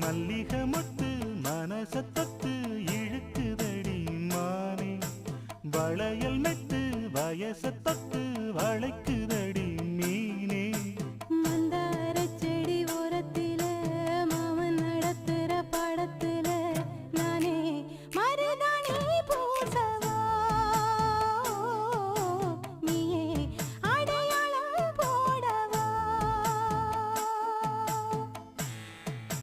மல்லிகை முத்து மனச தொட்டு இழுக்குதடி மானே வளையல் மெத்து வயச தொட்டு வளைக்கு